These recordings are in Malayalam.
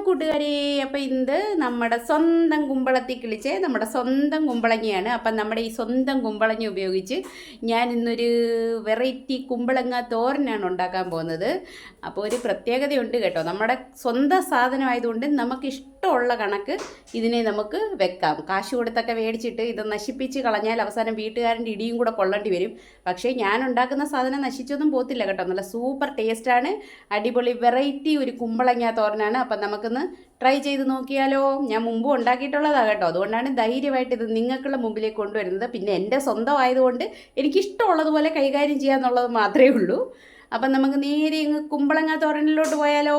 കൂട്ടുകാരെ, അപ്പം ഇത് നമ്മുടെ സ്വന്തം കുമ്പളത്തിൽ കിളിച്ച് നമ്മുടെ സ്വന്തം കുമ്പളങ്ങയാണ്. അപ്പം നമ്മുടെ ഈ സ്വന്തം കുമ്പളങ്ങ ഉപയോഗിച്ച് ഞാൻ ഇന്നൊരു വെറൈറ്റി കുമ്പളങ്ങ തോരനാണ് ഉണ്ടാക്കാൻ പോകുന്നത്. അപ്പോൾ ഒരു പ്രത്യേകതയുണ്ട് കേട്ടോ, നമ്മുടെ സ്വന്തം സാധനമായതുകൊണ്ട് നമുക്ക് ഇഷ്ടമുള്ള കണക്ക് ഇതിനെ നമുക്ക് വെക്കാം. കാശ് കൊടുത്തൊക്കെ മേടിച്ചിട്ട് ഇത് നശിപ്പിച്ച് കളഞ്ഞാൽ അവസാനം വീട്ടുകാരൻ്റെ ഇടിയും കൂടെ കൊള്ളേണ്ടി വരും. പക്ഷേ ഞാൻ ഉണ്ടാക്കുന്ന സാധനം നശിച്ചൊന്നും പോകത്തില്ല കേട്ടോ, നല്ല സൂപ്പർ ടേസ്റ്റാണ്. അടിപൊളി വെറൈറ്റി ഒരു കുമ്പളങ്ങ തോരനാണ്. അപ്പം നമുക്കൊന്ന് ട്രൈ ചെയ്ത് നോക്കിയാലോ. ഞാൻ മുമ്പ് ഉണ്ടാക്കിയിട്ടുള്ളതാണ് കേട്ടോ, അതുകൊണ്ടാണ് ധൈര്യമായിട്ട് ഇത് നിങ്ങൾക്കുള്ള മുമ്പിലേക്ക് കൊണ്ടുവരുന്നത്. പിന്നെ എൻ്റെ സ്വന്തം ആയതുകൊണ്ട് എനിക്കിഷ്ടമുള്ളതുപോലെ കൈകാര്യം ചെയ്യാന്നുള്ളത് മാത്രമേ ഉള്ളൂ. അപ്പം നമുക്ക് നേരെ ഇങ്ങ് കുമ്പളങ്ങ തോരനിലോട്ട് പോയാലോ.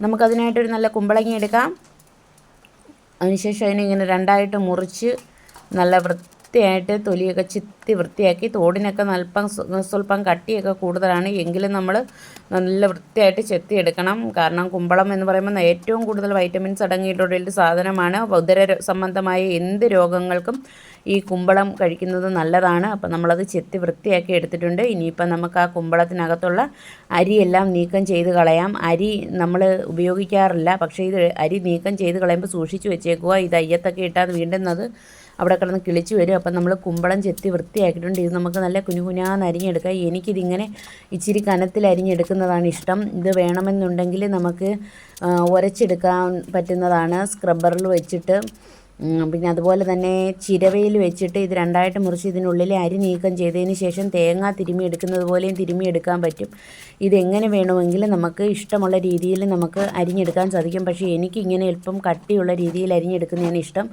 നമുക്കതിനായിട്ടൊരു നല്ല കുമ്പളങ്ങ എടുക്കാം. അതിനുശേഷം അതിനെ ഇങ്ങനെ രണ്ടായിട്ട് മുറിച്ച് നല്ല വൃത്തിയായിട്ട് തൊലിയൊക്കെ ചിത്തി വൃത്തിയാക്കി, തോടിനൊക്കെ സ്വല്പം കട്ടിയൊക്കെ കൂടുതലാണ് എങ്കിലും നമ്മൾ നല്ല വൃത്തിയായിട്ട് ചെത്തിയെടുക്കണം. കാരണം കുമ്പളം എന്ന് പറയുമ്പോൾ ഏറ്റവും കൂടുതൽ വൈറ്റമിൻസ് അടങ്ങിയിട്ടുള്ള സാധനമാണ്. ഉദര സംബന്ധമായ എന്ത് രോഗങ്ങൾക്കും ഈ കുമ്പളം കഴിക്കുന്നത് നല്ലതാണ്. അപ്പം നമ്മളത് ചെത്തി വൃത്തിയാക്കി എടുത്തിട്ടുണ്ട്. ഇനിയിപ്പം നമുക്ക് ആ കുമ്പളത്തിനകത്തുള്ള അരിയെല്ലാം നീക്കം ചെയ്ത് കളയാം. അരി നമ്മൾ ഉപയോഗിക്കാറില്ല, പക്ഷേ ഇത് അരി നീക്കം ചെയ്ത് കളയുമ്പോൾ സൂക്ഷിച്ച് വെച്ചേക്കുക. ഇത് അയ്യത്തൊക്കെ ഇട്ടാൽ വീണ്ടും അത് അവിടെ കിടന്ന് കിളിച്ച് വരും. അപ്പം നമ്മൾ കുമ്പളം ചെത്തി വൃത്തിയാക്കിയിട്ടുണ്ട്. ഇത് നമുക്ക് നല്ല കുനുകുനാന്ന് അരിഞ്ഞെടുക്കാം. എനിക്കിതിങ്ങനെ ഇച്ചിരി കനത്തിൽ അരിഞ്ഞെടുക്കുന്നതാണ് ഇഷ്ടം. ഇത് വേണമെന്നുണ്ടെങ്കിൽ നമുക്ക് ഉരച്ചെടുക്കാൻ പറ്റുന്നതാണ് സ്ക്രബ്ബറിൽ വെച്ചിട്ട്. പിന്നെ അതുപോലെ തന്നെ ചിരവയിൽ വെച്ചിട്ട് ഇത് രണ്ടായിട്ട് മുറിച്ച് ഇതിനുള്ളിലെ അരി നീക്കം ചെയ്തതിന് ശേഷം തേങ്ങ തിരുമ്മി എടുക്കുന്നത് പോലെയും തിരുമ്മി എടുക്കാൻ പറ്റും. ഇതെങ്ങനെ വേണമെങ്കിലും നമുക്ക് ഇഷ്ടമുള്ള രീതിയിൽ നമുക്ക് അരിഞ്ഞെടുക്കാൻ സാധിക്കും. പക്ഷേ എനിക്കിങ്ങനെ അല്പം കട്ടിയുള്ള രീതിയിൽ അരിഞ്ഞെടുക്കുന്നതാണ് ഇഷ്ടം.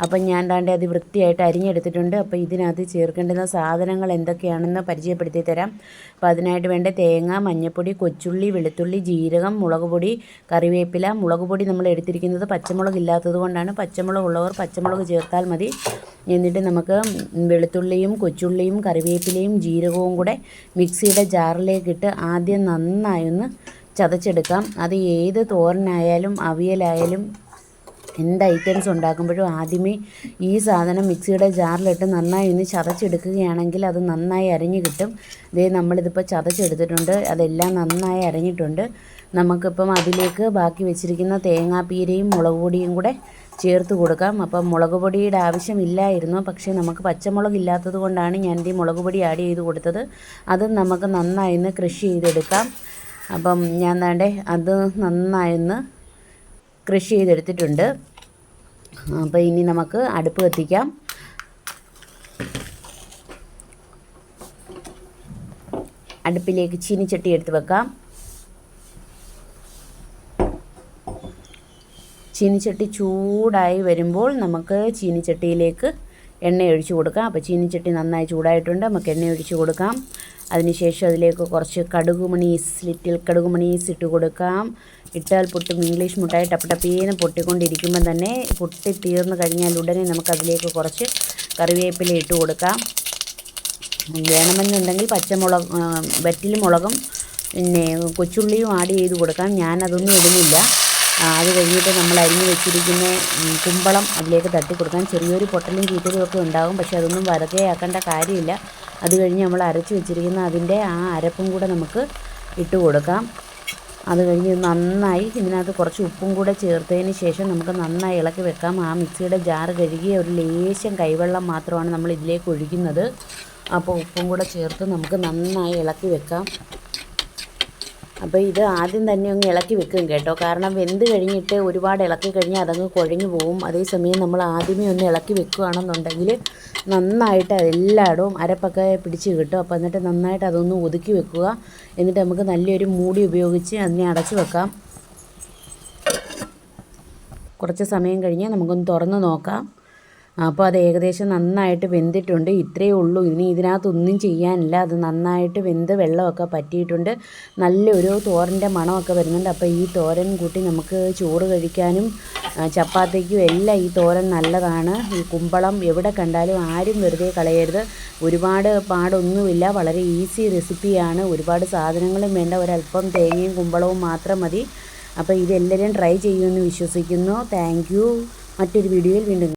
അപ്പം ഞാൻ അത് വൃത്തിയായിട്ട് അരിഞ്ഞെടുത്തിട്ടുണ്ട്. അപ്പോൾ ഇതിനകത്ത് ചേർക്കേണ്ടുന്ന സാധനങ്ങൾ എന്തൊക്കെയാണെന്ന് പരിചയപ്പെടുത്തി തരാം. അപ്പോൾ അതിനായിട്ട് വേണ്ട തേങ്ങ, മഞ്ഞൾപ്പൊടി, കൊച്ചുള്ളി, വെളുത്തുള്ളി, ജീരകം, മുളക് പൊടി, കറിവേപ്പില. മുളക് പൊടി നമ്മൾ എടുത്തിരിക്കുന്നത് പച്ചമുളക് ഇല്ലാത്തത് കൊണ്ടാണ്. പച്ചമുളക് ഉള്ളവർ പച്ചമുളക് ചേർത്താൽ മതി. എന്നിട്ട് നമുക്ക് വെളുത്തുള്ളിയും കൊച്ചുള്ളിയും കറിവേപ്പിലയും ജീരകവും കൂടെ മിക്സിയുടെ ജാറിലേക്കിട്ട് ആദ്യം നന്നായി ഒന്ന് ചതച്ചെടുക്കാം. അത് ഏത് തോരനായാലും അവിയലായാലും എന്ത് ഐറ്റംസ് ഉണ്ടാക്കുമ്പോഴും ആദ്യമേ ഈ സാധനം മിക്സിയുടെ ജാറിലിട്ട് നന്നായി ഒന്ന് ചതച്ചെടുക്കുകയാണെങ്കിൽ അത് നന്നായി അരഞ്ഞ് കിട്ടും. ഇതേ നമ്മളിതിപ്പോൾ ചതച്ചെടുത്തിട്ടുണ്ട്, അതെല്ലാം നന്നായി അരഞ്ഞിട്ടുണ്ട്. നമുക്കിപ്പം അതിലേക്ക് ബാക്കി വെച്ചിരിക്കുന്ന തേങ്ങാപ്പീരയും മുളക് പൊടിയും കൂടെ ചേർത്ത് കൊടുക്കാം. അപ്പം മുളക് പൊടിയുടെ ആവശ്യമില്ലായിരുന്നു, പക്ഷേ നമുക്ക് പച്ചമുളക് ഇല്ലാത്തത് കൊണ്ടാണ് ഞാൻ ഈ മുളക് പൊടി ആഡ് ചെയ്ത് കൊടുത്തത്. അത് നമുക്ക് നന്നായി ഒന്ന് ക്രഷ് ചെയ്തെടുക്കാം. അപ്പം ഞാൻ അത് നന്നായി ഒന്ന് ക്രഷ് ചെയ്തെടുത്തിട്ടുണ്ട്. അപ്പോൾ ഇനി നമുക്ക് അടുപ്പ് കത്തിക്കാം. അടുപ്പിലേക്ക് ചീനിച്ചട്ടി എടുത്ത് വെക്കാം. ചീനിച്ചട്ടി ചൂടായി വരുമ്പോൾ നമുക്ക് ചീനിച്ചട്ടിയിലേക്ക് എണ്ണ ഒഴിച്ച് കൊടുക്കാം. അപ്പോൾ ചീനിച്ചട്ടി നന്നായി ചൂടായിട്ടുണ്ട്, നമുക്ക് എണ്ണ ഒഴിച്ച് കൊടുക്കാം. അതിനുശേഷം അതിലേക്ക് കുറച്ച് ലിറ്റിൽ കടുകുമണീസ് ഇട്ട് കൊടുക്കാം. ഇട്ടാൽ പൊട്ടും. ഇംഗ്ലീഷ് മുട്ടായി ടപ്പടപ്പീന്ന് പൊട്ടിക്കൊണ്ടിരിക്കുമ്പോൾ തന്നെ പൊട്ടി തീർന്നു കഴിഞ്ഞാൽ ഉടനെ നമുക്കതിലേക്ക് കുറച്ച് കറിവേപ്പില ഇട്ട് കൊടുക്കാം. വേണമെന്നുണ്ടെങ്കിൽ വറ്റൽ മുളകും പിന്നെ കൊച്ചുള്ളിയും ആഡ് ചെയ്ത് കൊടുക്കാം. ഞാനതൊന്നും ഇടുന്നില്ല. അത് കഴിഞ്ഞിട്ട് നമ്മൾ അരിഞ്ഞ് വെച്ചിരിക്കുന്ന കുമ്പളം അതിലേക്ക് തട്ടി കൊടുക്കാം. ചെറിയൊരു പൊട്ടലും ചീറ്റലും ഒക്കെ ഉണ്ടാകും, പക്ഷേ അതൊന്നും വെറുതെ ആക്കേണ്ട കാര്യമില്ല. അത് കഴിഞ്ഞ് നമ്മൾ അരച്ച് വെച്ചിരിക്കുന്ന അതിൻ്റെ ആ അരപ്പും കൂടെ നമുക്ക് ഇട്ട് കൊടുക്കാം. അത് കഴിഞ്ഞ് നന്നായി ഇതിനകത്ത് കുറച്ച് ഉപ്പും കൂടെ ചേർത്തതിന് ശേഷം നമുക്ക് നന്നായി ഇളക്കി വെക്കാം. ആ മിക്സിയുടെ ജാറ് കഴുകിയ ഒരു ലേശം കൈവെള്ളം മാത്രമാണ് നമ്മൾ ഇതിലേക്ക് ഒഴിക്കുന്നത്. അപ്പോൾ ഉപ്പും കൂടെ ചേർത്ത് നമുക്ക് നന്നായി ഇളക്കി വെക്കാം. അപ്പോൾ ഇത് ആദ്യം തന്നെ ഒന്ന് ഇളക്കി വെക്കും കേട്ടോ, കാരണം വെന്ത് കഴിഞ്ഞിട്ട് ഒരുപാട് ഇളക്കി കഴിഞ്ഞാൽ അതങ്ങ് കുഴഞ്ഞു പോകും. അതേസമയം നമ്മൾ ആദ്യമേ ഒന്ന് ഇളക്കി വെക്കുകയാണെന്നുണ്ടെങ്കിൽ നന്നായിട്ട് അതെല്ലായിടവും അരപ്പൊക്കെ പിടിച്ച് കിട്ടും. അപ്പോൾ എന്നിട്ട് നന്നായിട്ട് അതൊന്ന് ഒതുക്കി വെക്കുക. എന്നിട്ട് നമുക്ക് നല്ലൊരു മൂടി ഉപയോഗിച്ച് അതിനെ അടച്ചു വെക്കാം. കുറച്ച് സമയം കഴിഞ്ഞ് നമുക്കൊന്ന് തുറന്ന് നോക്കാം. അപ്പോൾ അത് ഏകദേശം നന്നായിട്ട് വെന്തിട്ടുണ്ട്. ഇത്രയേ ഉള്ളൂ. ഇനി ഇതിനകത്തൊന്നും ചെയ്യാനില്ല. അത് നന്നായിട്ട് വെന്ത് വെള്ളമൊക്കെ പറ്റിയിട്ടുണ്ട്. നല്ലൊരു തോരൻ്റെ മണമൊക്കെ വരുന്നുണ്ട്. അപ്പോൾ ഈ തോരൻ കൂട്ടി നമുക്ക് ചോറ് കഴിക്കാനും ചപ്പാത്തിക്കും എല്ലാം ഈ തോരൻ നല്ലതാണ്. ഈ കുമ്പളം എവിടെ കണ്ടാലും ആരും വെറുതെ കളയരുത്. ഒരുപാട് പാടൊന്നുമില്ല, വളരെ ഈസി റെസിപ്പിയാണ്. ഒരുപാട് സാധനങ്ങളും വേണ്ട, ഒരല്പം തേങ്ങയും കുമ്പളവും മാത്രം മതി. അപ്പോൾ ഇതെല്ലാവരും ട്രൈ ചെയ്യുമെന്ന് വിശ്വസിക്കുന്നു. Thank you. മറ്റൊരു വീഡിയോയിൽ വീണ്ടും